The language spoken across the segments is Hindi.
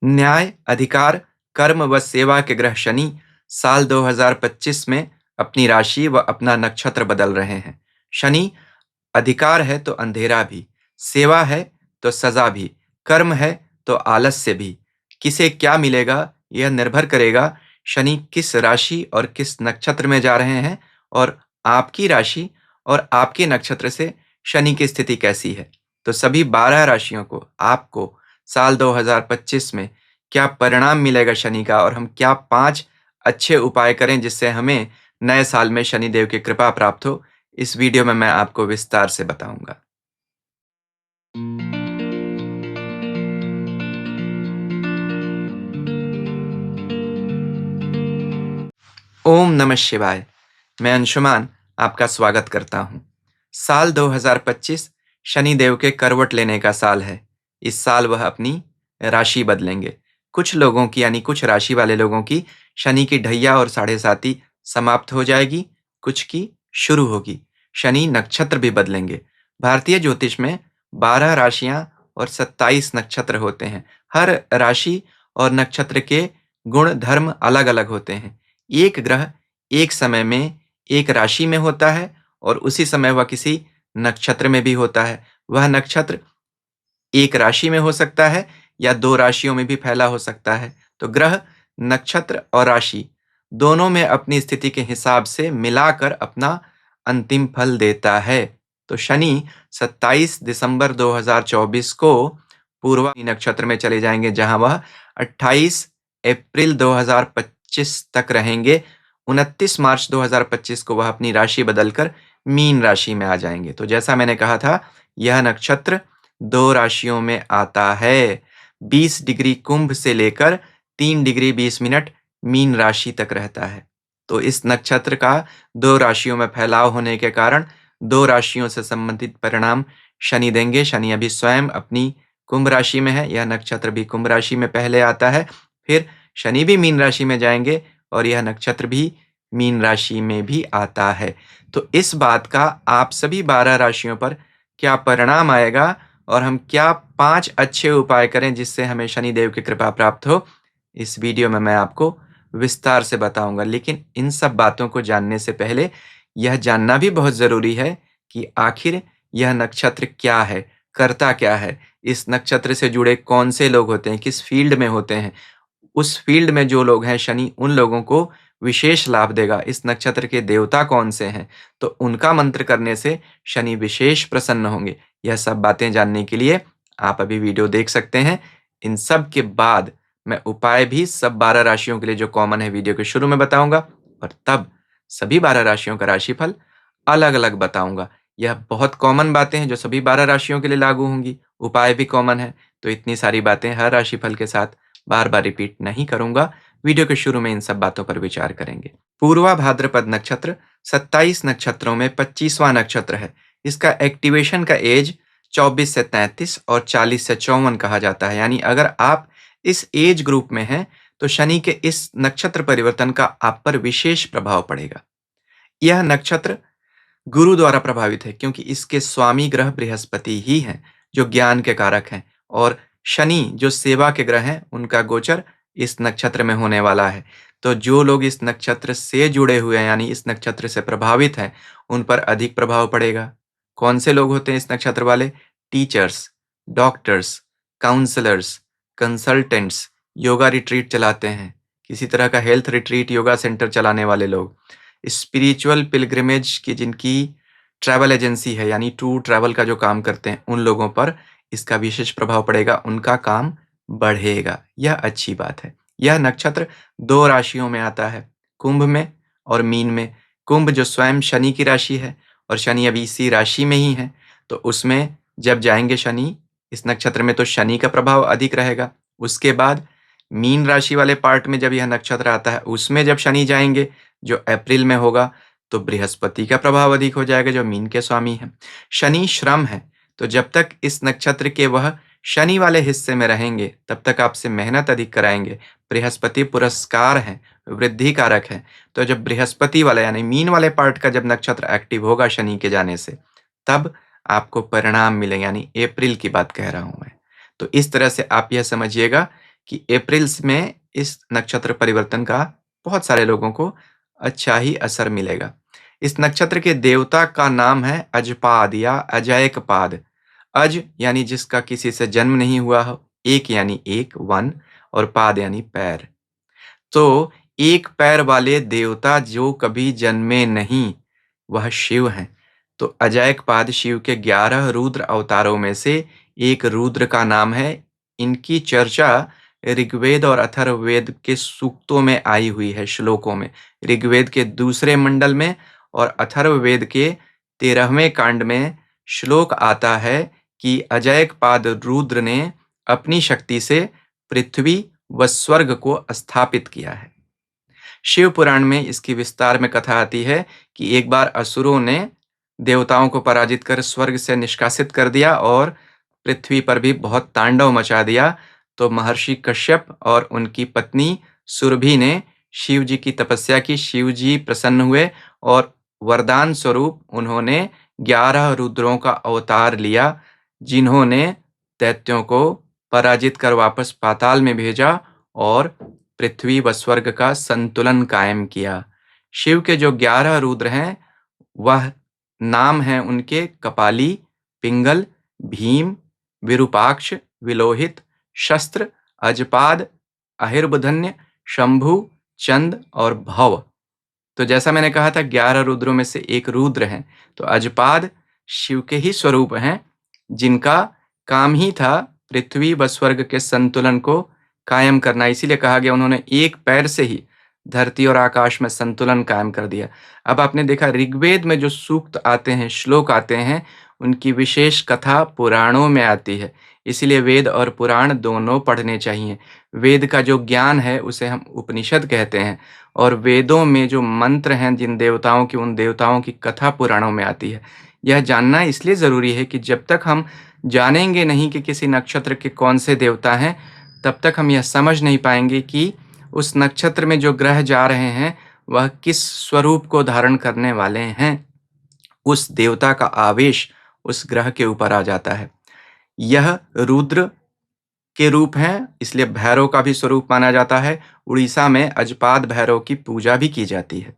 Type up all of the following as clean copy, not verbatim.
न्याय, अधिकार, कर्म व सेवा के ग्रह शनि साल 2025 में अपनी राशि व अपना नक्षत्र बदल रहे हैं। शनि अधिकार है तो अंधेरा भी, सेवा है तो सजा भी, कर्म है तो आलस्य भी। किसे क्या मिलेगा यह निर्भर करेगा शनि किस राशि और किस नक्षत्र में जा रहे हैं और आपकी राशि और आपके नक्षत्र से शनि की स्थिति कैसी है। तो सभी 12 राशियों को आपको साल 2025 में क्या परिणाम मिलेगा शनि का और हम क्या 5 अच्छे उपाय करें जिससे हमें नए साल में शनिदेव की कृपा प्राप्त हो, इस वीडियो में मैं आपको विस्तार से बताऊंगा। ओम नमः शिवाय। मैं अंशुमान आपका स्वागत करता हूं। साल 2025 शनिदेव के करवट लेने का साल है। इस साल वह अपनी राशि बदलेंगे। कुछ लोगों की यानी कुछ राशि वाले लोगों की शनि की ढैया और साढ़े साती समाप्त हो जाएगी, कुछ की शुरू होगी। शनि नक्षत्र भी बदलेंगे। भारतीय ज्योतिष में 12 राशियां और 27 नक्षत्र होते हैं। हर राशि और नक्षत्र के गुण धर्म अलग अलग होते हैं। एक ग्रह एक समय में एक राशि में होता है और उसी समय वह किसी नक्षत्र में भी होता है। वह नक्षत्र एक राशि में हो सकता है या 2 राशियों में भी फैला हो सकता है। तो ग्रह, नक्षत्र और राशि दोनों में अपनी स्थिति के हिसाब से मिलाकर अपना अंतिम फल देता है। तो शनि 27 दिसंबर 2024 को पूर्वा नक्षत्र में चले जाएंगे, जहां वह 28 अप्रैल 2025 तक रहेंगे। 29 मार्च 2025 को वह अपनी राशि बदलकर मीन राशि में आ जाएंगे। तो जैसा मैंने कहा था, यह नक्षत्र 2 राशियों में आता है। 20 डिग्री कुंभ से लेकर 3 डिग्री 20 मिनट मीन राशि तक रहता है। तो इस नक्षत्र का 2 राशियों में फैलाव होने के कारण 2 राशियों से संबंधित परिणाम शनि देंगे। शनि अभी स्वयं अपनी कुंभ राशि में है, यह नक्षत्र भी कुंभ राशि में पहले आता है, फिर शनि भी मीन राशि में जाएंगे और यह नक्षत्र भी मीन राशि में भी आता है। तो इस बात का आप सभी 12 राशियों पर क्या परिणाम आएगा और हम क्या 5 अच्छे उपाय करें जिससे हमें शनिदेव की कृपा प्राप्त हो, इस वीडियो में मैं आपको विस्तार से बताऊंगा। लेकिन इन सब बातों को जानने से पहले यह जानना भी बहुत जरूरी है कि आखिर यह नक्षत्र क्या है, करता क्या है, इस नक्षत्र से जुड़े कौन से लोग होते हैं, किस फील्ड में होते हैं। उस फील्ड में जो लोग हैं, शनि उन लोगों को विशेष लाभ देगा। इस नक्षत्र के देवता कौन से हैं, तो उनका मंत्र करने से शनि विशेष प्रसन्न होंगे। यह सब बातें जानने के लिए आप अभी वीडियो देख सकते हैं। इन सब के बाद मैं उपाय भी सब 12 राशियों के लिए जो कॉमन है वीडियो के शुरू में बताऊंगा और तब सभी 12 राशियों का राशिफल अलग अलग बताऊंगा। यह बहुत कॉमन बातें हैं जो सभी 12 राशियों के लिए लागू होंगी। उपाय भी कॉमन है, तो इतनी सारी बातें हर राशिफल के साथ बार बार रिपीट नहीं करूंगा। वीडियो के शुरू में इन सब बातों पर विचार करेंगे। पूर्वा भाद्रपद नक्षत्र 27 नक्षत्रों में 25वां नक्षत्र है। इसका एक्टिवेशन का एज 24 से 33 और 40 से 54 कहा जाता है। यानी अगर आप इस एज ग्रुप में हैं तो शनि के इस नक्षत्र परिवर्तन का आप पर विशेष प्रभाव पड़ेगा। यह नक्षत्र गुरु द्वारा प्रभावित है क्योंकि इसके स्वामी ग्रह बृहस्पति ही हैं जो ज्ञान के कारक हैं, और शनि जो सेवा के ग्रह हैं उनका गोचर इस नक्षत्र में होने वाला है। तो जो लोग इस नक्षत्र से जुड़े हुए हैं यानी इस नक्षत्र से प्रभावित हैं, उन पर अधिक प्रभाव पड़ेगा। कौन से लोग होते हैं इस नक्षत्र वाले? Teachers, doctors, counsellors, consultants, yoga retreat चलाते हैं, किसी तरह का हेल्थ रिट्रीट योगा सेंटर चलाने वाले लोग, स्पिरिचुअल पिलग्रिमेज की जिनकी ट्रैवल एजेंसी है यानी टूर ट्रैवल का जो काम करते हैं, उन लोगों पर इसका विशेष प्रभाव पड़ेगा, उनका काम बढ़ेगा। यह अच्छी बात है। यह नक्षत्र 2 राशियों में आता है, कुंभ में और मीन में। कुंभ जो स्वयं शनि की राशि है और शनि अभी इसी राशि में ही है, तो उसमें जब जाएंगे शनि इस नक्षत्र में तो शनि का प्रभाव अधिक रहेगा। उसके बाद मीन राशि वाले पार्ट में जब यह नक्षत्र आता है उसमें जब शनि जाएंगे जो अप्रैल में होगा, तो बृहस्पति का प्रभाव अधिक हो जाएगा जो मीन के स्वामी हैं। शनि श्रम है, तो जब तक इस नक्षत्र के वह शनि वाले हिस्से में रहेंगे तब तक आपसे मेहनत अधिक कराएंगे। बृहस्पति पुरस्कार हैं, वृद्धि कारक है। तो जब बृहस्पति वाला यानी मीन वाले पार्ट का जब नक्षत्र एक्टिव होगा शनि के जाने से, तब आपको परिणाम मिलेंगे। यानी अप्रैल की बात कह रहा हूं मैं। तो इस तरह से आप यह समझिएगा कि अप्रैल में इस नक्षत्र परिवर्तन का बहुत सारे लोगों को अच्छा ही असर मिलेगा। इस नक्षत्र के देवता का नाम है अजपाद या अजयकपाद। अज यानी जिसका किसी से जन्म नहीं हुआ हो, एक यानी एक, वन, और पाद यानी पैर। तो एक पैर वाले देवता जो कभी जन्मे नहीं, वह शिव हैं। तो अजयकपाद शिव के 11 रुद्र अवतारों में से एक रुद्र का नाम है। इनकी चर्चा ऋग्वेद और अथर्ववेद के सूक्तों में आई हुई है, श्लोकों में। ऋग्वेद के दूसरे मंडल में और अथर्ववेद के 13वें कांड में श्लोक आता है कि अजयकपाद रुद्र ने अपनी शक्ति से पृथ्वी व स्वर्ग को स्थापित किया है। शिव पुराण में इसकी विस्तार में कथा आती है कि एक बार असुरों ने देवताओं को पराजित कर स्वर्ग से निष्कासित कर दिया और पृथ्वी पर भी बहुत तांडव मचा दिया। तो महर्षि कश्यप और उनकी पत्नी सुरभि ने शिव जी की तपस्या की। शिव जी प्रसन्न हुए और वरदान स्वरूप उन्होंने 11 रुद्रों का अवतार लिया, जिन्होंने दैत्यों को पराजित कर वापस पाताल में भेजा और पृथ्वी व स्वर्ग का संतुलन कायम किया। शिव के जो 11 रुद्र हैं, वह नाम हैं उनके कपाली, पिंगल, भीम, विरूपाक्ष, विलोहित, शस्त्र, अजपाद, अहिर्बुधन्य, शंभु, चंद और भव। तो जैसा मैंने कहा था 11 रुद्रों में से एक रुद्र हैं। तो अजपाद शिव के ही स्वरूप हैं, जिनका काम ही था पृथ्वी व स्वर्ग के संतुलन को कायम करना। इसीलिए कहा गया उन्होंने एक पैर से ही धरती और आकाश में संतुलन कायम कर दिया। अब आपने देखा ऋग्वेद में जो सूक्त आते हैं, श्लोक आते हैं, उनकी विशेष कथा पुराणों में आती है। इसीलिए वेद और पुराण दोनों पढ़ने चाहिए। वेद का जो ज्ञान है उसे हम उपनिषद कहते हैं, और वेदों में जो मंत्र हैं जिन देवताओं की, उन देवताओं की कथा पुराणों में आती है। यह जानना इसलिए ज़रूरी है कि जब तक हम जानेंगे नहीं कि किसी नक्षत्र के कौन से देवता हैं, तब तक हम यह समझ नहीं पाएंगे कि उस नक्षत्र में जो ग्रह जा रहे हैं वह किस स्वरूप को धारण करने वाले हैं। उस देवता का आवेश उस ग्रह के ऊपर आ जाता है। यह रुद्र के रूप हैं, इसलिए भैरव का भी स्वरूप माना जाता है। उड़ीसा में अजपाद भैरव की पूजा भी की जाती है।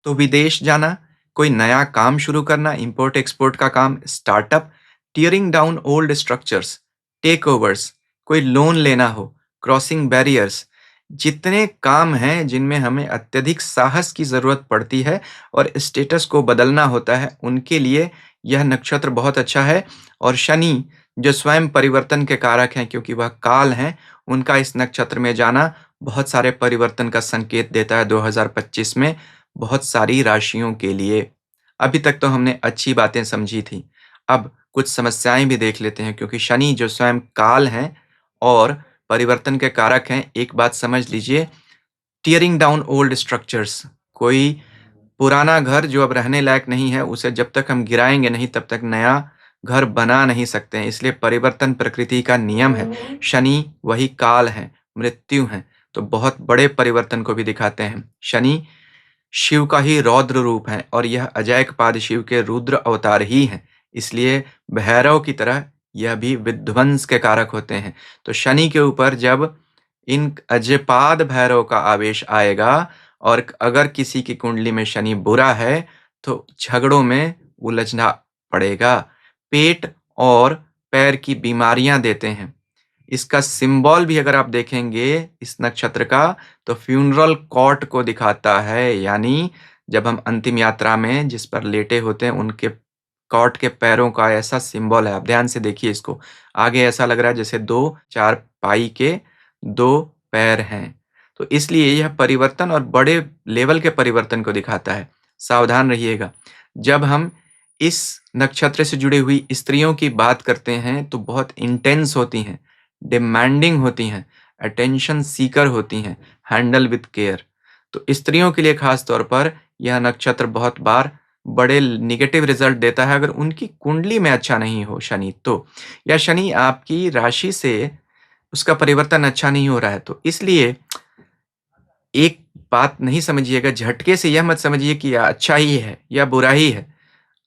तो विदेश जाना, कोई नया काम शुरू करना, इंपोर्ट एक्सपोर्ट का काम, startup, tearing down old structures, takeovers, कोई लोन लेना हो, क्रॉसिंग बैरियर्स, जितने काम हैं जिनमें हमें अत्यधिक साहस की जरूरत पड़ती है और स्टेटस को बदलना होता है, उनके लिए यह नक्षत्र बहुत अच्छा है। और शनि जो स्वयं परिवर्तन के कारक हैं, क्योंकि वह काल हैं, उनका इस नक्षत्र में जाना बहुत सारे परिवर्तन का संकेत देता है 2025 में बहुत सारी राशियों के लिए। अभी तक तो हमने अच्छी बातें समझी थी, अब कुछ समस्याएं भी देख लेते हैं, क्योंकि शनि जो स्वयं काल हैं और परिवर्तन के कारक हैं। एक बात समझ लीजिए, टीयरिंग डाउन ओल्ड स्ट्रक्चर्स, कोई पुराना घर जो अब रहने लायक नहीं है, उसे जब तक हम गिराएंगे नहीं तब तक नया घर बना नहीं सकते हैं। इसलिए परिवर्तन प्रकृति का नियम है। शनि वही काल है, मृत्यु है, तो बहुत बड़े परिवर्तन को भी दिखाते हैं। शनि शिव का ही रौद्र रूप है और यह अजैकपाद शिव के रुद्र अवतार ही हैं। इसलिए भैरव की तरह यह भी विध्वंस के कारक होते हैं। तो शनि के ऊपर जब इन अजयपाद भैरव का आवेश आएगा और अगर किसी की कुंडली में शनि बुरा है तो झगड़ों में उलझना पड़ेगा। पेट और पैर की बीमारियां देते हैं। इसका सिंबल भी अगर आप देखेंगे इस नक्षत्र का, तो फ्यूनरल कॉट को दिखाता है, यानी जब हम अंतिम यात्रा में जिस पर लेटे होते हैं उनके कॉट के पैरों का ऐसा सिंबल है। आप ध्यान से देखिए इसको, आगे ऐसा लग रहा है जैसे 2 चारपाई के 2 पैर हैं। तो इसलिए यह परिवर्तन और बड़े लेवल के परिवर्तन को दिखाता है। सावधान रहिएगा। जब हम इस नक्षत्र से जुड़ी हुई स्त्रियों की बात करते हैं तो बहुत इंटेंस होती हैं, डिमांडिंग होती हैं, अटेंशन सीकर होती हैं, हैंडल विद केयर। तो स्त्रियों के लिए खास तौर पर यह नक्षत्र बहुत बार बड़े निगेटिव रिजल्ट देता है अगर उनकी कुंडली में अच्छा नहीं हो शनि तो, या शनि आपकी राशि से उसका परिवर्तन अच्छा नहीं हो रहा है तो। इसलिए एक बात नहीं समझिएगा, झटके से यह मत समझिए कि यह अच्छा ही है या बुरा ही है।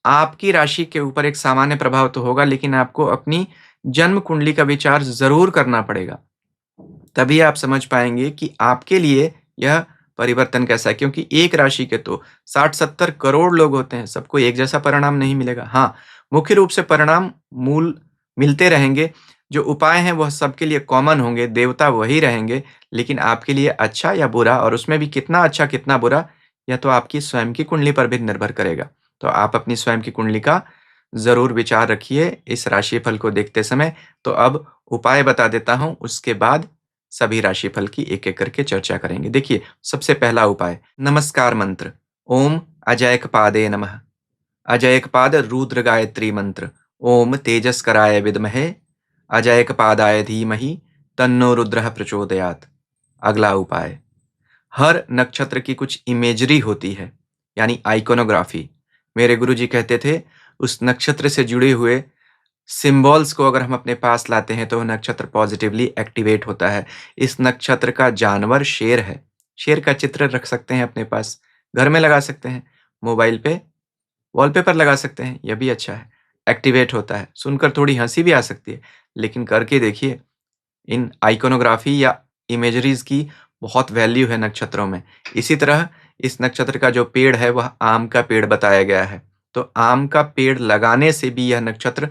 आपकी राशि के ऊपर एक सामान्य प्रभाव तो होगा, लेकिन आपको अपनी जन्म कुंडली का विचार जरूर करना पड़ेगा। तभी आप समझ पाएंगे कि आपके लिए यह परिवर्तन कैसा है, क्योंकि एक राशि के तो 60-70 करोड़ लोग होते हैं, सबको एक जैसा परिणाम नहीं मिलेगा। हाँ, मुख्य रूप से परिणाम मूल मिलते रहेंगे, जो उपाय हैं वह सबके लिए कॉमन होंगे, देवता वही रहेंगे, लेकिन आपके लिए अच्छा या बुरा और उसमें भी कितना अच्छा कितना बुरा, यह तो आपकी स्वयं की कुंडली पर भी निर्भर करेगा। तो आप अपनी स्वयं की कुंडली का ज़रूर विचार रखिए इस राशिफल को देखते समय। तो अब उपाय बता देता हूँ, उसके बाद सभी राशिफल की एक-एक करके चर्चा करेंगे। देखिए, सबसे पहला उपाय, नमस्कार मंत्र। ओम अजयकपादे नमः। अजयकपाद रुद्र गायत्री मंत्र। ओम तेजस्कराय विद्महे अजयकपादाय धीमहि तन्नो रुद्रः प्रचोदयात्। अगला उपाय, हर नक्षत्र की कुछ इमेजरी होती है, यानी आइकोनोग्राफी। मेरे गुरुजी कहते थे, उस नक्षत्र से जुड़े हुए सिंबल्स को अगर हम अपने पास लाते हैं तो वह नक्षत्र पॉजिटिवली एक्टिवेट होता है। इस नक्षत्र का जानवर शेर है। शेर का चित्र रख सकते हैं अपने पास, घर में लगा सकते हैं, मोबाइल पे वॉलपेपर लगा सकते हैं, यह भी अच्छा है। एक्टिवेट होता है। सुनकर थोड़ी हंसी भी आ सकती है, लेकिन करके देखिए, इन आइकोनोग्राफी या इमेजरीज की बहुत वैल्यू है नक्षत्रों में। इसी तरह इस नक्षत्र का जो पेड़ है वह आम का पेड़ बताया गया है। तो आम का पेड़ लगाने से भी यह नक्षत्र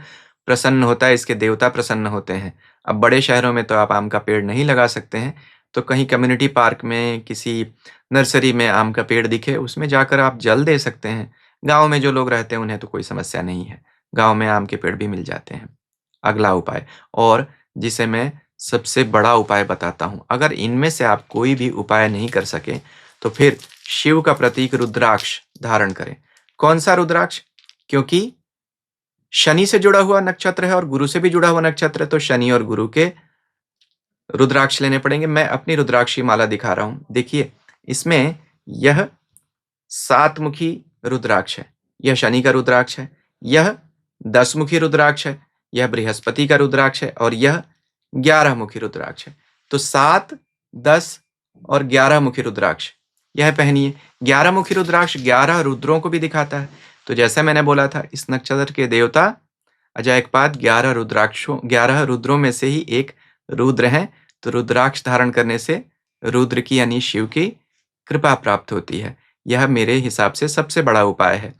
प्रसन्न होता है, इसके देवता प्रसन्न होते हैं। अब बड़े शहरों में तो आप आम का पेड़ नहीं लगा सकते हैं, तो कहीं कम्युनिटी पार्क में, किसी नर्सरी में आम का पेड़ दिखे, उसमें जाकर आप जल दे सकते हैं। गाँव में जो लोग रहते हैं उन्हें तो कोई समस्या नहीं है। गाँव में आम के पेड़ भी मिल जाते हैं। अगला उपाय, और जिसे मैं सबसे बड़ा उपाय बताता हूँ। अगर इनमें से आप कोई भी उपाय नहीं कर सके, तो फिर शिव का प्रतीक रुद्राक्ष धारण करें। कौन सा रुद्राक्ष? क्योंकि शनि से जुड़ा हुआ नक्षत्र है और गुरु से भी जुड़ा हुआ नक्षत्र है, तो शनि और गुरु के रुद्राक्ष लेने पड़ेंगे। मैं अपनी रुद्राक्ष की माला दिखा रहा हूँ। देखिए, इसमें यह 7 मुखी रुद्राक्ष है, यह शनि का रुद्राक्ष है, यह 10 मुखी रुद्राक्ष है, यह बृहस्पति का रुद्राक्ष है और यह 11 मुखी रुद्राक्ष है। तो 7, 10 और 11 मुखी रुद्राक्ष यह पहनिए। 11 मुखी रुद्राक्ष 11 रुद्रों को भी दिखाता है। तो जैसा मैंने बोला था, इस नक्षत्र के देवता अजायकपाद 11 रुद्रों में से ही एक रुद्र हैं। तो रुद्राक्ष धारण करने से रुद्र की यानी शिव की कृपा प्राप्त होती है। यह मेरे हिसाब से सबसे बड़ा उपाय है।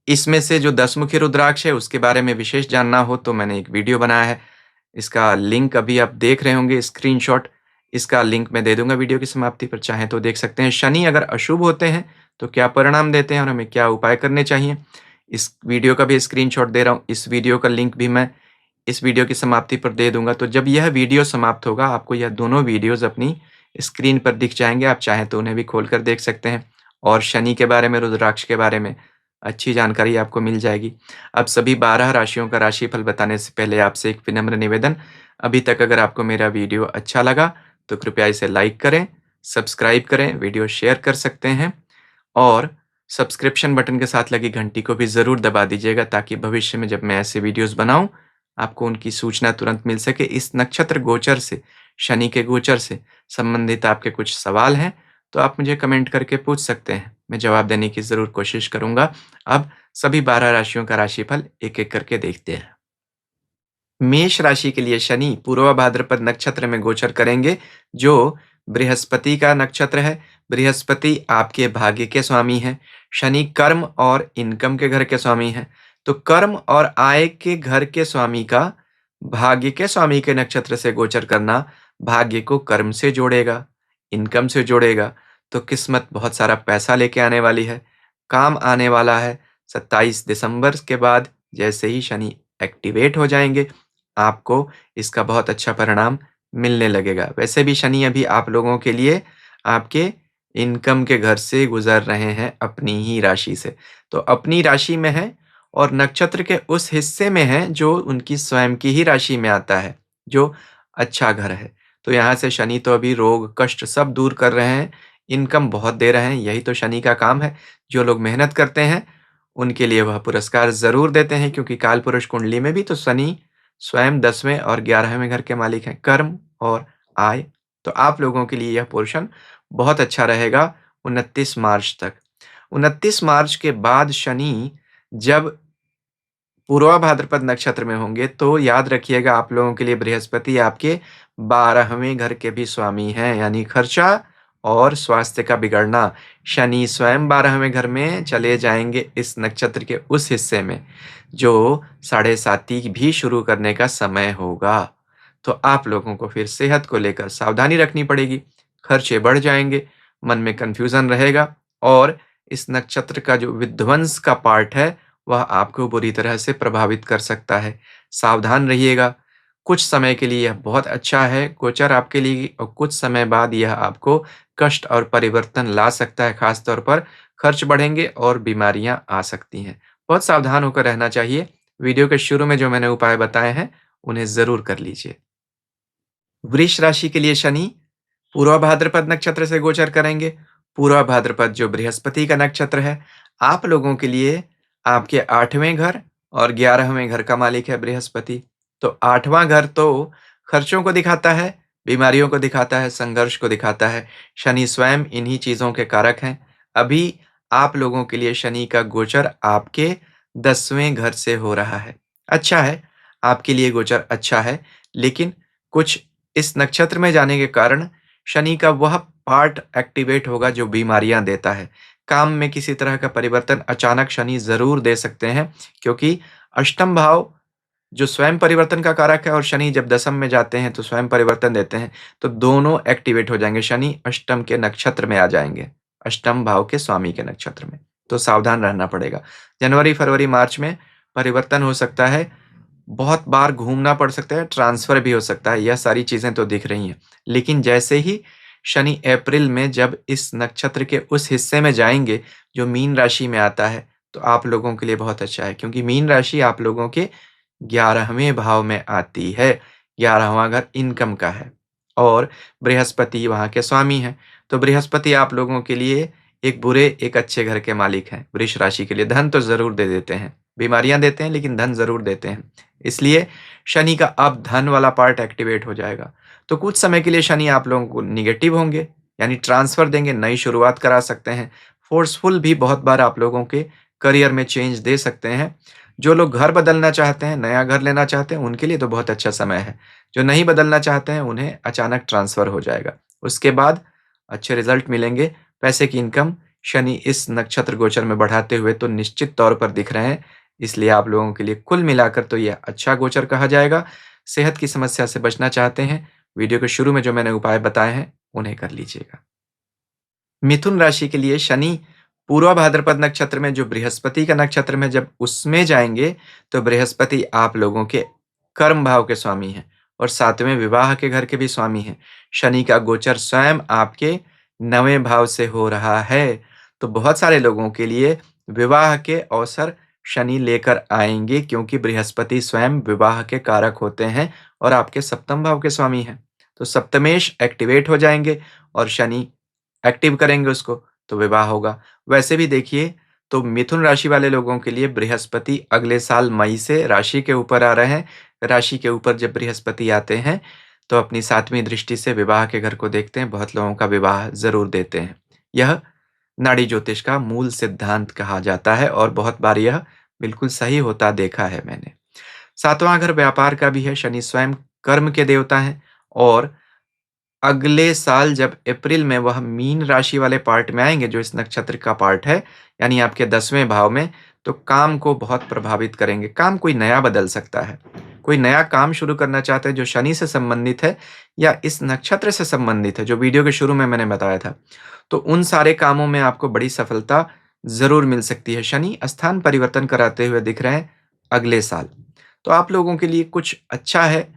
इसमें से जो 10 मुखी रुद्राक्ष है उसके बारे में विशेष जानना हो तो मैंने एक वीडियो बनाया है। इसका लिंक अभी आप देख रहे होंगे, स्क्रीनशॉट। इसका लिंक मैं दे दूंगा वीडियो की समाप्ति पर, चाहें तो देख सकते हैं। शनि अगर अशुभ होते हैं तो क्या परिणाम देते हैं और हमें क्या उपाय करने चाहिए, इस वीडियो का भी स्क्रीनशॉट दे रहा हूँ। इस वीडियो का लिंक भी मैं इस वीडियो की समाप्ति पर दे दूंगा। तो जब यह वीडियो समाप्त होगा, आपको यह दोनों वीडियोज अपनी स्क्रीन पर दिख जाएंगे। आप चाहें तो उन्हें भी खोल कर देख सकते हैं और शनि के बारे में, रुद्राक्ष के बारे में अच्छी जानकारी आपको मिल जाएगी। अब सभी 12 राशियों का राशिफल बताने से पहले आपसे एक विनम्र निवेदन, अभी तक अगर आपको मेरा वीडियो अच्छा लगा तो कृपया इसे लाइक करें, सब्सक्राइब करें, वीडियो शेयर कर सकते हैं और सब्सक्रिप्शन बटन के साथ लगी घंटी को भी ज़रूर दबा दीजिएगा, ताकि भविष्य में जब मैं ऐसे वीडियोस बनाऊं आपको उनकी सूचना तुरंत मिल सके। इस नक्षत्र गोचर से, शनि के गोचर से संबंधित आपके कुछ सवाल हैं तो आप मुझे कमेंट करके पूछ सकते हैं, मैं जवाब देने की ज़रूर कोशिश करूंगा। अब सभी 12 राशियों का राशिफल एक-एक करके देखते हैं। मेष राशि के लिए शनि पूर्वा भाद्रपद नक्षत्र में गोचर करेंगे, जो बृहस्पति का नक्षत्र है। बृहस्पति आपके भाग्य के स्वामी हैं। शनि कर्म और इनकम के घर के स्वामी हैं। तो कर्म और आय के घर के स्वामी का भाग्य के स्वामी के नक्षत्र से गोचर करना भाग्य को कर्म से जोड़ेगा, इनकम से जोड़ेगा। तो किस्मत बहुत सारा पैसा लेके आने वाली है, काम आने वाला है। 27 दिसंबर के बाद जैसे ही शनि एक्टिवेट हो जाएंगे, आपको इसका बहुत अच्छा परिणाम मिलने लगेगा। वैसे भी शनि अभी आप लोगों के लिए आपके इनकम के घर से गुजर रहे हैं, अपनी ही राशि से। तो अपनी राशि में है और नक्षत्र के उस हिस्से में है जो उनकी स्वयं की ही राशि में आता है, जो अच्छा घर है। तो यहाँ से शनि तो अभी रोग कष्ट सब दूर कर रहे हैं, इनकम बहुत दे रहे हैं। यही तो शनि का काम है। जो लोग मेहनत करते हैं उनके लिए वह पुरस्कार ज़रूर देते हैं, क्योंकि काल पुरुष कुंडली में भी तो शनि स्वयं 10वें और 11वें घर के मालिक हैं, कर्म और आय। तो आप लोगों के लिए यह पोर्शन बहुत अच्छा रहेगा 29 मार्च तक। 29 मार्च के बाद शनि जब पूर्वा भाद्रपद नक्षत्र में होंगे तो याद रखिएगा आप लोगों के लिए बृहस्पति आपके 12वें घर के भी स्वामी हैं, यानी खर्चा और स्वास्थ्य का बिगड़ना। शनि स्वयं 12वें घर में चले जाएंगे इस नक्षत्र के उस हिस्से में जो साढ़े साती भी शुरू करने का समय होगा। तो आप लोगों को फिर सेहत को लेकर सावधानी रखनी पड़ेगी, खर्चे बढ़ जाएंगे, मन में कंफ्यूजन रहेगा और इस नक्षत्र का जो विध्वंस का पार्ट है वह आपको बुरी तरह से प्रभावित कर सकता है। सावधान रहिएगा। कुछ समय के लिए यह बहुत अच्छा है गोचर आपके लिए और कुछ समय बाद यह आपको कष्ट और परिवर्तन ला सकता है। खास तौर पर खर्च बढ़ेंगे और बीमारियां आ सकती हैं। बहुत सावधान होकर रहना चाहिए। वीडियो के शुरू में जो मैंने उपाय बताए हैं उन्हें जरूर कर लीजिए। वृष राशि के लिए शनि पूर्वा भाद्रपद नक्षत्र से गोचर करेंगे। पूर्वा भाद्रपद जो बृहस्पति का नक्षत्र है, आप लोगों के लिए आपके 8वें घर और 11वें घर का मालिक है बृहस्पति। तो 8वां घर तो खर्चों को दिखाता है, बीमारियों को दिखाता है, संघर्ष को दिखाता है। शनि स्वयं इन्हीं चीजों के कारक हैं। अभी आप लोगों के लिए शनि का गोचर आपके 10वें घर से हो रहा है। अच्छा है, आपके लिए गोचर अच्छा है, लेकिन कुछ इस नक्षत्र में जाने के कारण शनि का वह पार्ट एक्टिवेट होगा जो बीमारियां देता है। काम में किसी तरह का परिवर्तन अचानक शनि जरूर दे सकते हैं, क्योंकि अष्टम भाव जो स्वयं परिवर्तन का कारक है और शनि जब दशम में जाते हैं तो स्वयं परिवर्तन देते हैं, तो दोनों एक्टिवेट हो जाएंगे। शनि अष्टम के नक्षत्र में आ जाएंगे, अष्टम भाव के स्वामी के नक्षत्र में। तो सावधान रहना पड़ेगा। जनवरी फरवरी मार्च में परिवर्तन हो सकता है, बहुत बार घूमना पड़ सकता है, ट्रांसफर भी हो सकता है। यह सारी चीजें तो दिख रही हैं, लेकिन जैसे ही शनि अप्रैल में जब इस नक्षत्र के उस हिस्से में जाएंगे जो मीन राशि में आता है, तो आप लोगों के लिए बहुत अच्छा है, क्योंकि मीन राशि आप लोगों के 11वें भाव में आती है। 11वां घर इनकम का है और बृहस्पति वहां के स्वामी हैं। तो बृहस्पति आप लोगों के लिए एक बुरे एक अच्छे घर के मालिक हैं। वृष राशि के लिए धन तो जरूर दे देते हैं, बीमारियां देते हैं, लेकिन धन जरूर देते हैं। इसलिए शनि का अब धन वाला पार्ट एक्टिवेट हो जाएगा। तो कुछ समय के लिए शनि आप लोगों को निगेटिव होंगे, यानी ट्रांसफर देंगे, नई शुरुआत करा सकते हैं। फोर्सफुल भी बहुत बार आप लोगों के करियर में चेंज दे सकते हैं। जो लोग घर बदलना चाहते हैं, नया घर लेना चाहते हैं, उनके लिए तो बहुत अच्छा समय है। जो नहीं बदलना चाहते हैं उन्हें अचानक ट्रांसफर हो जाएगा। उसके बाद अच्छे रिजल्ट मिलेंगे। पैसे की इनकम शनि इस नक्षत्र गोचर में बढ़ाते हुए तो निश्चित तौर पर दिख रहे हैं। इसलिए आप लोगों के लिए कुल मिलाकर तो यह अच्छा गोचर कहा जाएगा। सेहत की समस्या से बचना चाहते हैं, वीडियो के शुरू में जो मैंने उपाय बताए हैं उन्हें कर लीजिएगा। मिथुन राशि के लिए शनि पूर्वा भाद्रपद नक्षत्र में जो बृहस्पति का नक्षत्र में जब उसमें जाएंगे, तो बृहस्पति आप लोगों के कर्म भाव के स्वामी हैं और 7वें विवाह के घर के भी स्वामी हैं। शनि का गोचर स्वयं आपके 9वें भाव से हो रहा है। तो बहुत सारे लोगों के लिए विवाह के अवसर शनि लेकर आएंगे, क्योंकि बृहस्पति स्वयं विवाह के कारक होते हैं और आपके सप्तम भाव के स्वामी हैं। तो सप्तमेश एक्टिवेट हो जाएंगे और शनि एक्टिव करेंगे उसको, तो विवाह होगा। वैसे भी देखिए तो मिथुन राशि वाले लोगों के लिए बृहस्पति अगले साल मई से राशि के ऊपर आ रहे हैं। राशि के ऊपर जब बृहस्पति आते हैं तो अपनी 7वीं दृष्टि से विवाह के घर को देखते हैं। बहुत लोगों का विवाह जरूर देते हैं। यह नाड़ी ज्योतिष का मूल सिद्धांत कहा जाता है और बहुत बार यह बिल्कुल सही होता देखा है मैंने। 7वां घर व्यापार का भी है। शनि स्वयं कर्म के देवता हैं और अगले साल जब अप्रैल में वह मीन राशि वाले पार्ट में आएंगे जो इस नक्षत्र का पार्ट है, यानी आपके 10वें भाव में, तो काम को बहुत प्रभावित करेंगे। काम कोई नया बदल सकता है। कोई नया काम शुरू करना चाहते हैं जो शनि से संबंधित है या इस नक्षत्र से संबंधित है, जो वीडियो के शुरू में मैंने बताया था, तो उन सारे कामों में आपको बड़ी सफलता जरूर मिल सकती है। शनि स्थान परिवर्तन कराते हुए दिख रहे हैं अगले साल। तो आप लोगों के लिए कुछ अच्छा है,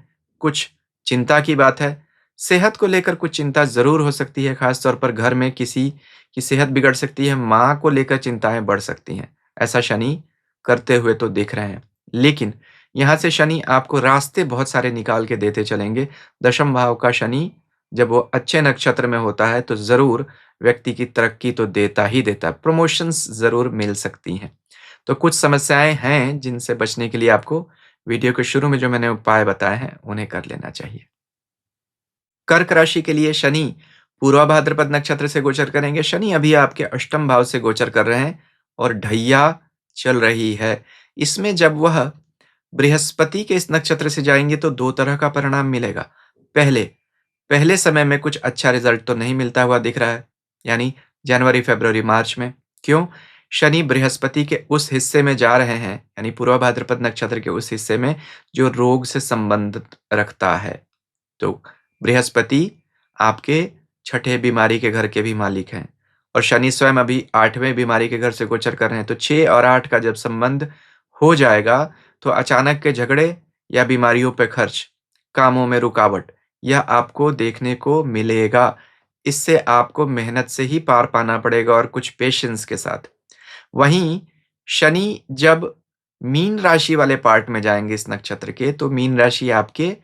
कुछ चिंता की बात है। सेहत को लेकर कुछ चिंता ज़रूर हो सकती है, खास तौर पर घर में किसी की सेहत बिगड़ सकती है, माँ को लेकर चिंताएँ बढ़ सकती हैं। ऐसा शनि करते हुए तो दिख रहे हैं। लेकिन यहाँ से शनि आपको रास्ते बहुत सारे निकाल के देते चलेंगे। दशम भाव का शनि जब वो अच्छे नक्षत्र में होता है तो ज़रूर व्यक्ति की तरक्की तो देता ही देता है। प्रमोशंस ज़रूर मिल सकती हैं। तो कुछ समस्याएँ हैं जिनसे बचने के लिए आपको वीडियो के शुरू में जो मैंने उपाय बताए हैं उन्हें कर लेना चाहिए। कर्क राशि के लिए शनि पूर्वा भाद्रपद नक्षत्र से गोचर करेंगे। शनि अभी आपके अष्टम भाव से गोचर कर रहे हैं और ढैया चल रही है, इसमें जब वह बृहस्पति के इस नक्षत्र से जाएँगे तो 2 तरह का परिणाम मिलेगा। पहले पहले समय में कुछ अच्छा रिज़ल्ट तो नहीं मिलता हुआ दिख रहा है, यानी जनवरी, फ़रवरी, मार्च में। क्यों? शनि बृहस्पति के उस हिस्से में जा रहे हैं, यानी पूर्वा भाद्रपद नक्षत्र के उस हिस्से में जो रोग से संबंधित रखता है। तो बृहस्पति आपके छठे बीमारी के घर के भी मालिक हैं और शनि स्वयं अभी 8वें बीमारी के घर से गोचर कर रहे हैं। तो 6 और 8 का जब संबंध हो जाएगा, तो अचानक के झगड़े या बीमारियों पे खर्च, कामों में रुकावट, यह आपको देखने को मिलेगा। इससे आपको मेहनत से ही पार पाना पड़ेगा और कुछ पेशेंस के साथ। वहीं शनि जब मीन राशि वाले पार्ट में जाएँगे इस नक्षत्र के, तो मीन राशि आपके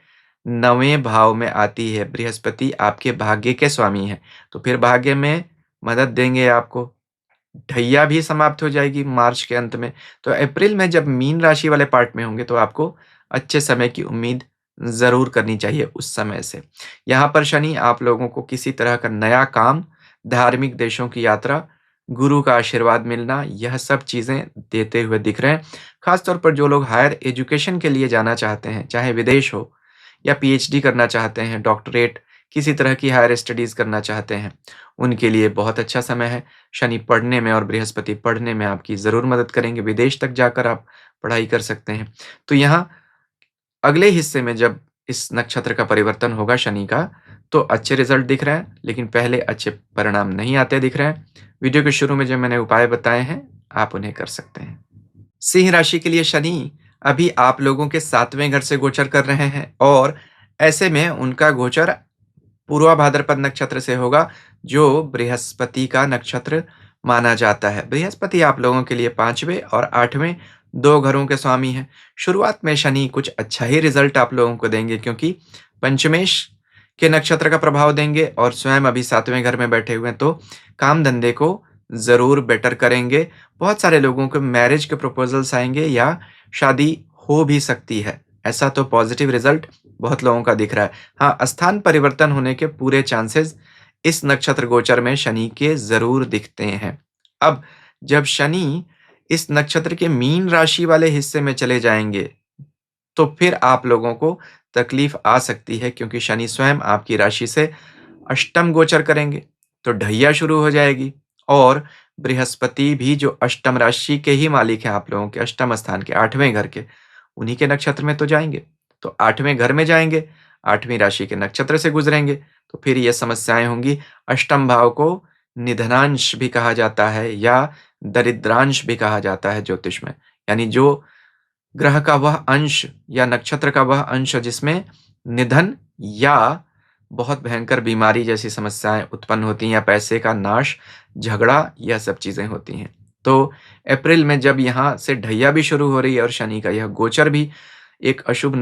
9वें भाव में आती है। बृहस्पति आपके भाग्य के स्वामी हैं, तो फिर भाग्य में मदद देंगे आपको। ढैया भी समाप्त हो जाएगी मार्च के अंत में। तो अप्रैल में जब मीन राशि वाले पार्ट में होंगे, तो आपको अच्छे समय की उम्मीद ज़रूर करनी चाहिए उस समय से। यहाँ पर शनि आप लोगों को किसी तरह का नया काम, धार्मिक देशों की यात्रा, गुरु का आशीर्वाद मिलना, यह सब चीज़ें देते हुए दिख रहे हैं। ख़ास तौर पर जो लोग हायर एजुकेशन के लिए जाना चाहते हैं, चाहे विदेश हो या पीएचडी करना चाहते हैं, डॉक्टरेट, किसी तरह की हायर स्टडीज़ करना चाहते हैं, उनके लिए बहुत अच्छा समय है। शनि पढ़ने में और बृहस्पति पढ़ने में आपकी ज़रूर मदद करेंगे। विदेश तक जाकर आप पढ़ाई कर सकते हैं। तो यहाँ अगले हिस्से में जब इस नक्षत्र का परिवर्तन होगा शनि का, तो अच्छे रिज़ल्ट दिख रहे हैं, लेकिन पहले अच्छे परिणाम नहीं आते दिख रहे हैं। वीडियो के शुरू में जो मैंने उपाय बताए हैं, आप उन्हें कर सकते हैं। सिंह राशि के लिए शनि अभी आप लोगों के 7वें घर से गोचर कर रहे हैं और ऐसे में उनका गोचर पूर्वा भाद्रपद नक्षत्र से होगा, जो बृहस्पति का नक्षत्र माना जाता है। बृहस्पति आप लोगों के लिए 5वें और 8वें 2 घरों के स्वामी हैं। शुरुआत में शनि कुछ अच्छा ही रिज़ल्ट आप लोगों को देंगे, क्योंकि पंचमेश के नक्षत्र का प्रभाव देंगे और स्वयं अभी 7वें घर में बैठे हुए हैं, तो काम-धंधे को ज़रूर बेटर करेंगे। बहुत सारे लोगों को मैरिज के प्रपोज़ल्स आएँगे या शादी हो भी सकती है। ऐसा तो पॉज़िटिव रिज़ल्ट बहुत लोगों का दिख रहा है। हाँ, स्थान परिवर्तन होने के पूरे चांसेस इस नक्षत्र गोचर में शनि के ज़रूर दिखते हैं। अब जब शनि इस नक्षत्र के मीन राशि वाले हिस्से में चले जाएँगे, तो फिर आप लोगों को तकलीफ आ सकती है, क्योंकि शनि स्वयं आपकी राशि से अष्टम गोचर करेंगे, तो ढैया शुरू हो जाएगी और बृहस्पति भी जो अष्टम राशि के ही मालिक हैं, आप लोगों के अष्टम स्थान के 8वें घर के, उन्हीं के नक्षत्र में तो जाएँगे। तो 8वें घर में जाएँगे, 8वीं राशि के नक्षत्र से गुज़रेंगे, तो फिर ये समस्याएँ होंगी। अष्टम भाव को निधनांश भी कहा जाता है या दरिद्रांश भी कहा जाता है ज्योतिष में। यानी जो ग्रह का वह अंश या नक्षत्र का वह अंश जिसमें निधन या बहुत भयंकर बीमारी जैसी समस्याएँ उत्पन्न होती हैं या पैसे का नाश, झगड़ा, यह सब चीज़ें होती हैं। तो अप्रैल में जब यहाँ से ढैया भी शुरू हो रही है और शनि का यह गोचर भी एक अशुभ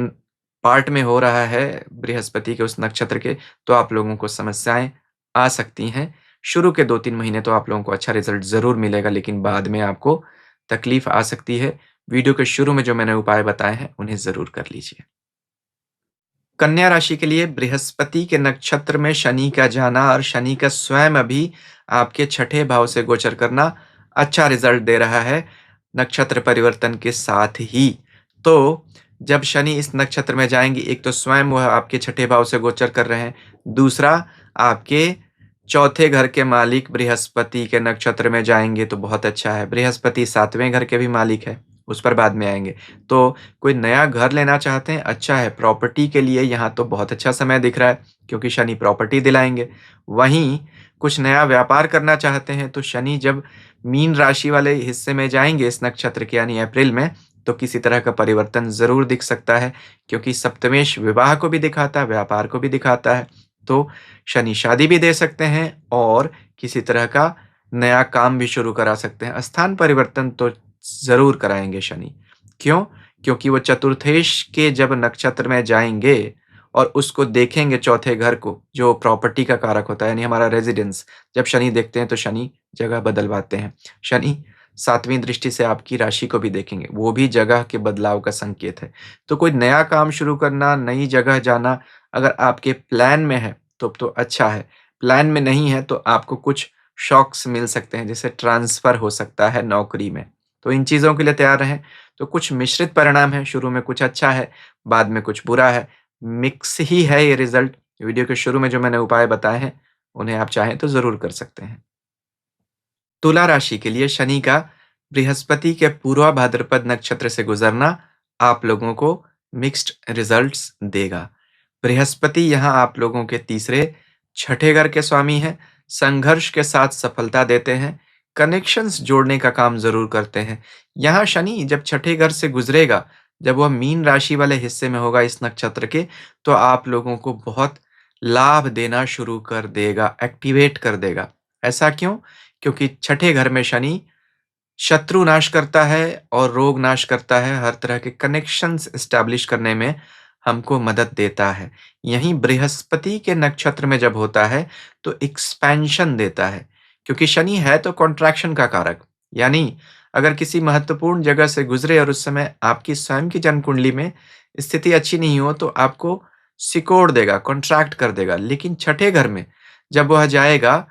पार्ट में हो रहा है बृहस्पति के उस नक्षत्र के, तो आप लोगों को समस्याएँ आ सकती हैं। शुरू के 2-3 महीने तो आप लोगों को अच्छा रिज़ल्ट ज़रूर मिलेगा, लेकिन बाद में आपको तकलीफ़ आ सकती है। वीडियो के शुरू में जो मैंने उपाय बताए हैं, उन्हें ज़रूर कर लीजिए। कन्या राशि के लिए बृहस्पति के नक्षत्र में शनि का जाना और शनि का स्वयं अभी आपके छठे भाव से गोचर करना अच्छा रिज़ल्ट दे रहा है, नक्षत्र परिवर्तन के साथ ही। तो जब शनि इस नक्षत्र में जाएँगे, एक तो स्वयं वह आपके छठे भाव से गोचर कर रहे हैं, दूसरा आपके चौथे घर के मालिक बृहस्पति के नक्षत्र में जाएँगे तो बहुत अच्छा है। बृहस्पति 7वें घर के भी मालिक है, उस पर बाद में आएँगे। तो कोई नया घर लेना चाहते हैं, अच्छा है। प्रॉपर्टी के लिए यहाँ तो बहुत अच्छा समय दिख रहा है, क्योंकि शनि प्रॉपर्टी दिलाएँगे। वहीं कुछ नया व्यापार करना चाहते हैं, तो शनि जब मीन राशि वाले हिस्से में जाएँगे इस नक्षत्र के, यानी अप्रैल में, तो किसी तरह का परिवर्तन ज़रूर दिख सकता है, क्योंकि सप्तमेश विवाह को भी दिखाता है, व्यापार को भी दिखाता है। तो शनि शादी भी दे सकते हैं और किसी तरह का नया काम भी शुरू करा सकते हैं। स्थान परिवर्तन तो ज़रूर कराएँगे शनि। क्यों? क्योंकि वो चतुर्थेश के जब नक्षत्र में जाएँगे और उसको देखेंगे चौथे घर को, जो प्रॉपर्टी का कारक होता है, यानी हमारा रेज़िडेंस। जब शनि देखते हैं तो शनि जगह बदलवाते हैं। शनि 7वीं दृष्टि से आपकी राशि को भी देखेंगे, वो भी जगह के बदलाव का संकेत है। तो कोई नया काम शुरू करना, नई जगह जाना अगर आपके प्लान में है, तो अच्छा है। प्लान में नहीं है तो आपको कुछ शॉक्स मिल सकते हैं, जैसे ट्रांसफ़र हो सकता है नौकरी में। तो इन चीज़ों के लिए तैयार रहें। तो कुछ मिश्रित परिणाम है, शुरू में कुछ अच्छा है, बाद में कुछ बुरा है। मिक्स ही है ये रिज़ल्ट। वीडियो के शुरू में जो मैंने उपाय बताए हैं, उन्हें आप चाहें तो ज़रूर कर सकते हैं। तुला राशि के लिए शनि का बृहस्पति के पूर्वा भाद्रपद नक्षत्र से गुजरना आप लोगों को मिक्स्ड रिजल्ट्स देगा। बृहस्पति यहाँ आप लोगों के तीसरे छठे घर के स्वामी हैं, संघर्ष के साथ सफलता देते हैं, कनेक्शंस जोड़ने का काम जरूर करते हैं। यहाँ शनि जब छठे घर से गुजरेगा, जब वह मीन राशि वाले हिस्से में होगा इस नक्षत्र के, तो आप लोगों को बहुत लाभ देना शुरू कर देगा, एक्टिवेट कर देगा। ऐसा क्यों? क्योंकि छठे घर में शनि शत्रु नाश करता है और रोग नाश करता है, हर तरह के कनेक्शंस एस्टैब्लिश करने में हमको मदद देता है। यहीं बृहस्पति के नक्षत्र में जब होता है तो एक्सपेंशन देता है, क्योंकि शनि है तो कॉन्ट्रैक्शन का कारक। यानी अगर किसी महत्वपूर्ण जगह से गुजरे और उस समय आपकी स्वयं की जन्म कुंडली में स्थिति अच्छी नहीं हो तो आपको सिकोड़ देगा, कॉन्ट्रैक्ट कर देगा। लेकिन छठे घर में जब वह जाएगा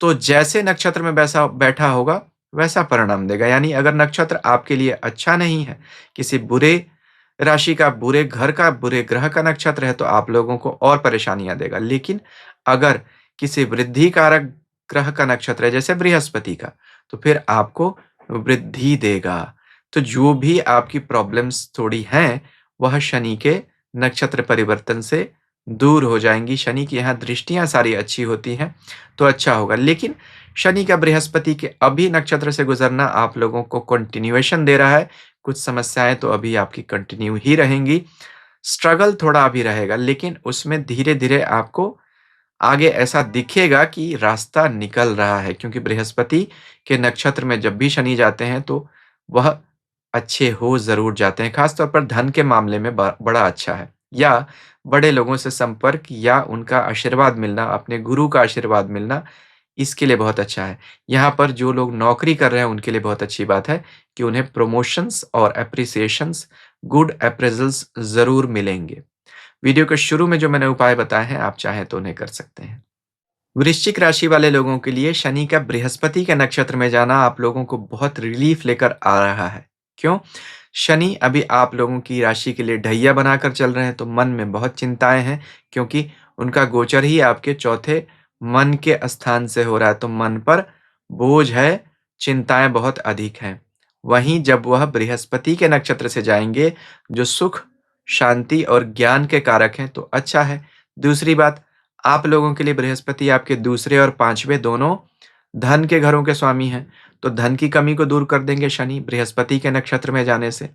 तो जैसे नक्षत्र में वैसा बैठा होगा, वैसा परिणाम देगा। यानी अगर नक्षत्र आपके लिए अच्छा नहीं है, किसी बुरे राशि का, बुरे घर का, बुरे ग्रह का नक्षत्र है, तो आप लोगों को और परेशानियाँ देगा। लेकिन अगर किसी वृद्धि कारक ग्रह का नक्षत्र है, जैसे बृहस्पति का, तो फिर आपको वृद्धि देगा। तो जो भी आपकी प्रॉब्लम्स थोड़ी हैं, वह शनि के नक्षत्र परिवर्तन से दूर हो जाएँगी। शनि की यहाँ दृष्टियाँ सारी अच्छी होती हैं, तो अच्छा होगा। लेकिन शनि का बृहस्पति के अभी नक्षत्र से गुजरना आप लोगों को कंटिन्यूएशन दे रहा है। कुछ समस्याएँ तो अभी आपकी कंटिन्यू ही रहेंगी। स्ट्रगल थोड़ा अभी रहेगा, लेकिन उसमें धीरे-धीरे आपको आगे ऐसा दिखेगा कि रास्ता निकल रहा है, क्योंकि बृहस्पति के नक्षत्र में जब भी शनि जाते हैं तो वह अच्छे हो ज़रूर जाते हैं। ख़ास तौर पर धन के मामले में बड़ा अच्छा है, या बड़े लोगों से संपर्क या उनका आशीर्वाद मिलना, अपने गुरु का आशीर्वाद मिलना, इसके लिए बहुत अच्छा है। यहाँ पर जो लोग नौकरी कर रहे हैं उनके लिए बहुत अच्छी बात है कि उन्हें प्रमोशंस और एप्रिसिएशंस, गुड अप्रेज़ल्स ज़रूर मिलेंगे। वीडियो के शुरू में जो मैंने उपाय बताए हैं, आप चाहें तो उन्हें कर सकते हैं। वृश्चिक राशि वाले लोगों के लिए शनि का बृहस्पति के नक्षत्र में जाना आप लोगों को बहुत रिलीफ लेकर आ रहा है। क्यों? शनि अभी आप लोगों की राशि के लिए ढैया बनाकर चल रहे हैं, तो मन में बहुत चिंताएं हैं, क्योंकि उनका गोचर ही आपके चौथे मन के स्थान से हो रहा है, तो मन पर बोझ है, चिंताएं बहुत अधिक हैं। वहीं जब वह बृहस्पति के नक्षत्र से जाएंगे, जो सुख, शांति और ज्ञान के कारक हैं, तो अच्छा है। दूसरी बात, आप लोगों के लिए बृहस्पति आपके दूसरे और पांचवें दोनों धन के घरों के स्वामी हैं, तो धन की कमी को दूर कर देंगे शनि बृहस्पति के नक्षत्र में जाने से।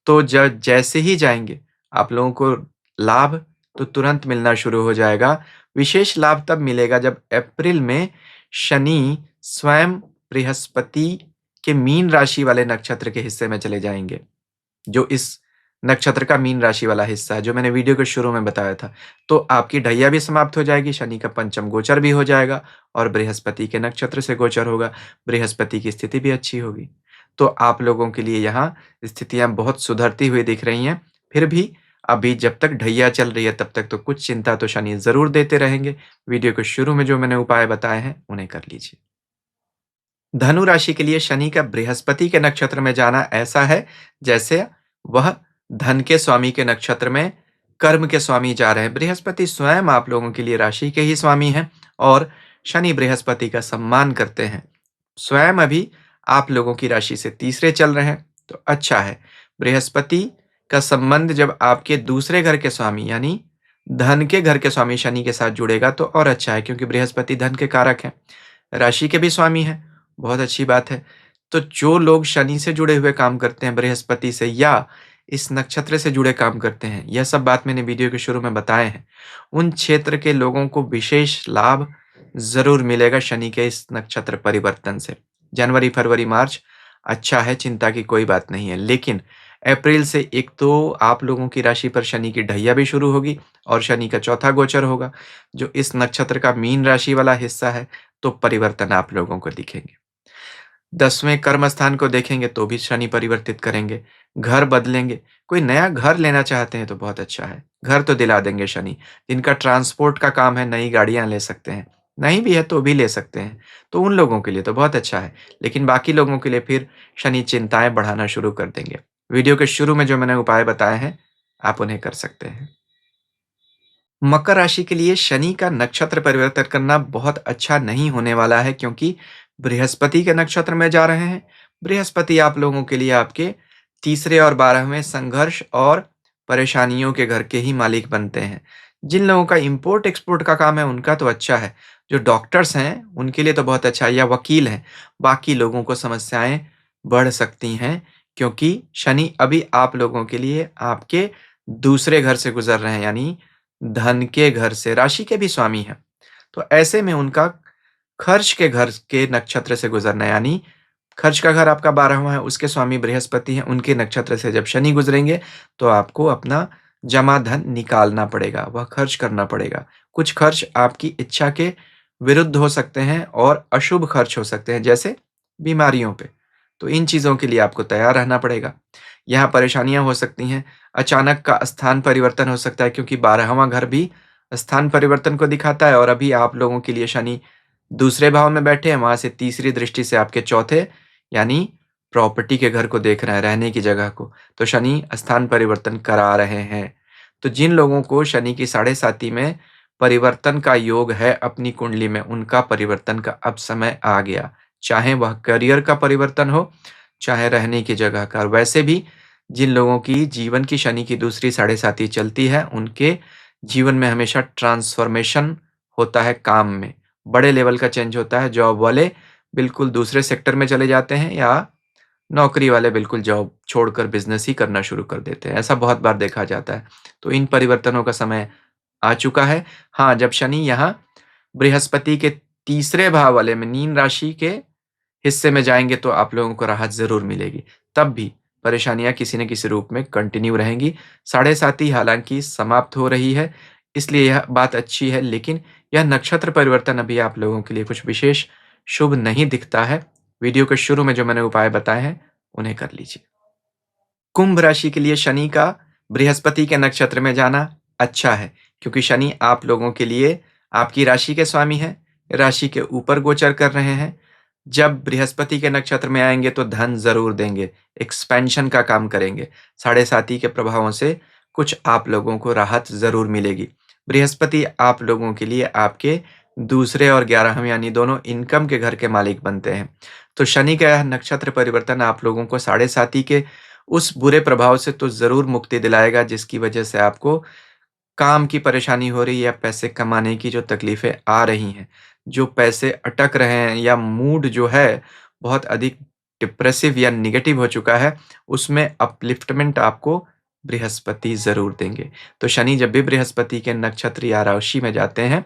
तो जैसे ही जाएंगे, आप लोगों को लाभ तो तुरंत मिलना शुरू हो जाएगा। विशेष लाभ तब मिलेगा जब अप्रैल में शनि स्वयं बृहस्पति के मीन राशि वाले नक्षत्र के हिस्से में चले जाएंगे, जो इस नक्षत्र का मीन राशि वाला हिस्सा है, जो मैंने वीडियो के शुरू में बताया था। तो आपकी ढैया भी समाप्त हो जाएगी, शनि का पंचम गोचर भी हो जाएगा और बृहस्पति के नक्षत्र से गोचर होगा। बृहस्पति की स्थिति भी अच्छी होगी। तो आप लोगों के लिए यहाँ स्थितियाँ बहुत सुधरती हुई दिख रही हैं। फिर भी अभी जब तक ढैया चल रही है, तब तक तो कुछ चिंता तो शनि ज़रूर देते रहेंगे। वीडियो के शुरू में जो मैंने उपाय बताए हैं, उन्हें कर लीजिए। धनु राशि के लिए शनि का बृहस्पति के नक्षत्र में जाना ऐसा है जैसे वह धन के स्वामी के नक्षत्र में कर्म के स्वामी जा रहे हैं। बृहस्पति स्वयं आप लोगों के लिए राशि के ही स्वामी हैं और शनि बृहस्पति का सम्मान करते हैं। स्वयं अभी आप लोगों की राशि से तीसरे चल रहे हैं, तो अच्छा है। बृहस्पति का संबंध जब आपके दूसरे घर के स्वामी यानी धन के घर के स्वामी शनि के साथ जुड़ेगा तो और अच्छा है, क्योंकि बृहस्पति धन के कारक हैं, राशि के भी स्वामी हैं। बहुत अच्छी बात है। तो जो लोग शनि से जुड़े हुए काम करते हैं, बृहस्पति से या इस नक्षत्र से जुड़े काम करते हैं, यह सब बात मैंने वीडियो के शुरू में बताए हैं। उन क्षेत्र के लोगों को विशेष लाभ ज़रूर मिलेगा शनि के इस नक्षत्र परिवर्तन से। जनवरी, फरवरी, मार्च अच्छा है, चिंता की कोई बात नहीं है। लेकिन अप्रैल से एक तो आप लोगों की राशि पर शनि की ढैया भी शुरू होगी और शनि का चौथा गोचर होगा, जो इस नक्षत्र का मीन राशि वाला हिस्सा है, तो परिवर्तन आप लोगों को दिखेंगे। 10वें कर्म स्थान को देखेंगे तो भी शनि परिवर्तित करेंगे, घर बदलेंगे। कोई नया घर लेना चाहते हैं तो बहुत अच्छा है, घर तो दिला देंगे शनि। जिनका ट्रांसपोर्ट का काम है, नई गाड़ियाँ ले सकते हैं। नहीं भी है तो भी ले सकते हैं। तो उन लोगों के लिए तो बहुत अच्छा है, लेकिन बाकी लोगों के लिए फिर शनि चिंताएँ बढ़ाना शुरू कर देंगे। वीडियो के शुरू में जो मैंने उपाय बताए हैं, आप उन्हें कर सकते हैं। मकर राशि के लिए शनि का नक्षत्र परिवर्तन करना बहुत अच्छा नहीं होने वाला है, क्योंकि बृहस्पति के नक्षत्र में जा रहे हैं। बृहस्पति आप लोगों के लिए आपके तीसरे और 12वें संघर्ष और परेशानियों के घर के ही मालिक बनते हैं। जिन लोगों का इम्पोर्ट एक्सपोर्ट का काम है उनका तो अच्छा है। जो डॉक्टर्स हैं उनके लिए तो बहुत अच्छा है, या वकील हैं। बाकी लोगों को समस्याएं बढ़ सकती हैं, क्योंकि शनि अभी आप लोगों के लिए आपके दूसरे घर से गुजर रहे हैं, यानी धन के घर से, राशि के भी स्वामी हैं। तो ऐसे में उनका खर्च के घर के नक्षत्र से गुज़रना, यानी खर्च का घर आपका 12वाँ है, उसके स्वामी बृहस्पति हैं, उनके नक्षत्र से जब शनि गुज़रेंगे, तो आपको अपना जमा धन निकालना पड़ेगा, वह खर्च करना पड़ेगा। कुछ खर्च आपकी इच्छा के विरुद्ध हो सकते हैं और अशुभ खर्च हो सकते हैं, जैसे बीमारियों पे। तो इन चीज़ों के लिए आपको तैयार रहना पड़ेगा। यहाँ परेशानियाँ हो सकती हैं, अचानक का स्थान परिवर्तन हो सकता है, क्योंकि 12वाँ घर भी स्थान परिवर्तन को दिखाता है और अभी आप लोगों के लिए शनि दूसरे भाव में बैठे हैं, वहाँ से तीसरी दृष्टि से आपके चौथे, यानी प्रॉपर्टी के घर को देख रहे हैं, रहने की जगह को। तो शनि स्थान परिवर्तन करा रहे हैं। तो जिन लोगों को शनि की साढ़े साती में परिवर्तन का योग है अपनी कुंडली में, उनका परिवर्तन का अब समय आ गया। चाहे वह करियर का परिवर्तन हो, चाहे रहने की जगह का। और वैसे भी जिन लोगों की जीवन की शनि की दूसरी साढ़े साती चलती है, उनके जीवन में हमेशा ट्रांसफ़ॉर्मेशन होता है काम में। बड़े लेवल का चेंज होता है, जॉब वाले बिल्कुल दूसरे सेक्टर में चले जाते हैं, या नौकरी वाले बिल्कुल जॉब छोड़कर बिज़नेस ही करना शुरू कर देते हैं। ऐसा बहुत बार देखा जाता है। तो इन परिवर्तनों का समय आ चुका है। हाँ, जब शनि यहाँ बृहस्पति के तीसरे भाव वाले में मीन राशि के हिस्से में जाएँगे, तो आप लोगों को राहत ज़रूर मिलेगी। तब भी परेशानियाँ किसी न किसी रूप में कंटिन्यू रहेंगी। साढ़े साती हालाँकि समाप्त हो रही है, इसलिए यह बात अच्छी है, लेकिन यह नक्षत्र परिवर्तन अभी आप लोगों के लिए कुछ विशेष शुभ नहीं दिखता है। वीडियो के शुरू में जो मैंने उपाय बताए हैं, उन्हें कर लीजिए। कुंभ राशि के लिए शनि का बृहस्पति के नक्षत्र में जाना अच्छा है, क्योंकि शनि आप लोगों के लिए आपकी राशि के स्वामी हैं, राशि के ऊपर गोचर कर रहे हैं। जब बृहस्पति के नक्षत्र में आएँगे तो धन ज़रूर देंगे, एक्सपेंशन का काम करेंगे। साढ़े साती के प्रभावों से कुछ आप लोगों को राहत ज़रूर मिलेगी। बृहस्पति आप लोगों के लिए आपके दूसरे और 11वें, यानी दोनों इनकम के घर के मालिक बनते हैं। तो शनि का यह नक्षत्र परिवर्तन आप लोगों को साढ़े साती के उस बुरे प्रभाव से तो ज़रूर मुक्ति दिलाएगा, जिसकी वजह से आपको काम की परेशानी हो रही है, या पैसे कमाने की जो तकलीफ़ें आ रही हैं, जो पैसे अटक रहे हैं, या मूड जो है बहुत अधिक डिप्रेसिव या नेगेटिव हो चुका है, उसमें अपलिफ्टमेंट आपको बृहस्पति ज़रूर देंगे। तो शनि जब भी बृहस्पति के नक्षत्र या राशि में जाते हैं,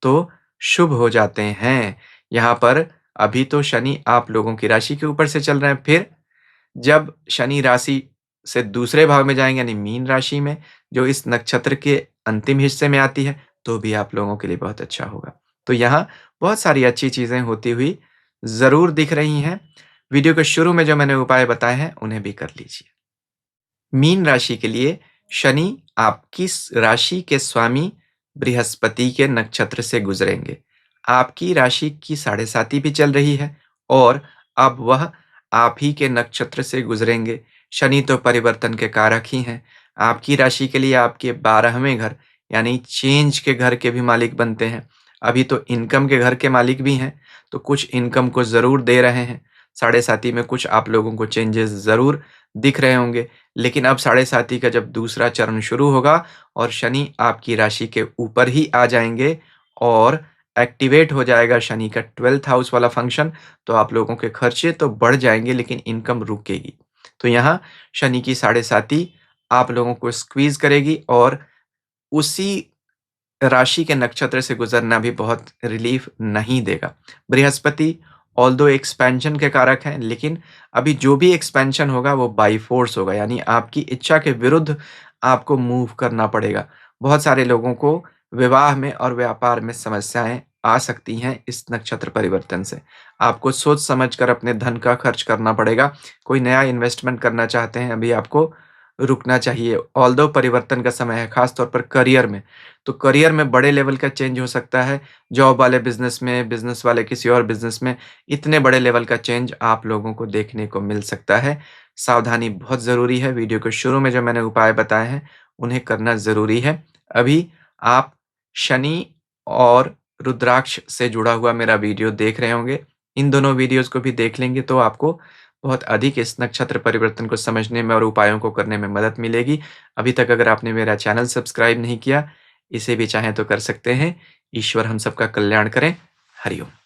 तो शुभ हो जाते हैं। यहाँ पर अभी तो शनि आप लोगों की राशि के ऊपर से चल रहे हैं, फिर जब शनि राशि से दूसरे भाव में जाएँगे, यानी मीन राशि में, जो इस नक्षत्र के अंतिम हिस्से में आती है, तो भी आप लोगों के लिए बहुत अच्छा होगा। तो यहाँ बहुत सारी अच्छी चीज़ें होती हुई ज़रूर दिख रही हैं। वीडियो के शुरू में जो मैंने उपाय बताए हैं, उन्हें भी कर लीजिए। मीन राशि के लिए शनि आपकी राशि के स्वामी बृहस्पति के नक्षत्र से गुजरेंगे। आपकी राशि की साढ़े साती भी चल रही है, और अब वह आप ही के नक्षत्र से गुजरेंगे। शनि तो परिवर्तन के कारक ही हैं। आपकी राशि के लिए आपके 12वें घर, यानी चेंज के घर के भी मालिक बनते हैं। अभी तो इनकम के घर के मालिक भी हैं, तो कुछ इनकम को ज़रूर दे रहे हैं। साढ़े साती में कुछ आप लोगों को चेंजेस ज़रूर दिख रहे होंगे। लेकिन अब साढ़े साती का जब दूसरा चरण शुरू होगा और शनि आपकी राशि के ऊपर ही आ जाएँगे, और एक्टिवेट हो जाएगा शनि का 12th हाउस वाला फंक्शन, तो आप लोगों के खर्चे तो बढ़ जाएँगे, लेकिन इनकम रुकेगी। तो यहाँ शनि की साढ़े साती आप लोगों को स्क्वीज़ करेगी, और उसी राशि के नक्षत्र से गुज़रना भी बहुत रिलीफ़ नहीं देगा। बृहस्पति ऑल्दो एक्सपेंशन के कारक हैं, लेकिन अभी जो भी एक्सपेंशन होगा वो बाय फ़ोर्स होगा, यानी आपकी इच्छा के विरुद्ध आपको मूव करना पड़ेगा। बहुत सारे लोगों को विवाह में और व्यापार में समस्याएँ आ सकती हैं इस नक्षत्र परिवर्तन से। आपको सोच समझ कर अपने धन का खर्च करना पड़ेगा। कोई नया इन्वेस्टमेंट करना चाहते हैं, अभी आपको रुकना चाहिए। ऑल्दो परिवर्तन का समय है, खास तौर पर करियर में, तो करियर में बड़े लेवल का चेंज हो सकता है। जॉब वाले बिज़नेस में, बिज़नेस वाले किसी और बिज़नेस में, इतने बड़े लेवल का चेंज आप लोगों को देखने को मिल सकता है। सावधानी बहुत ज़रूरी है। वीडियो के शुरू में जो मैंने उपाय बताए हैं, उन्हें करना ज़रूरी है। अभी आप शनि और रुद्राक्ष से जुड़ा हुआ मेरा वीडियो देख रहे होंगे। इन दोनों वीडियोज़ को भी देख लेंगे तो आपको बहुत अधिक इस नक्षत्र परिवर्तन को समझने में और उपायों को करने में मदद मिलेगी। अभी तक अगर आपने मेरा चैनल सब्सक्राइब नहीं किया, इसे भी चाहें तो कर सकते हैं। ईश्वर हम सबका कल्याण करें। हरि ओम।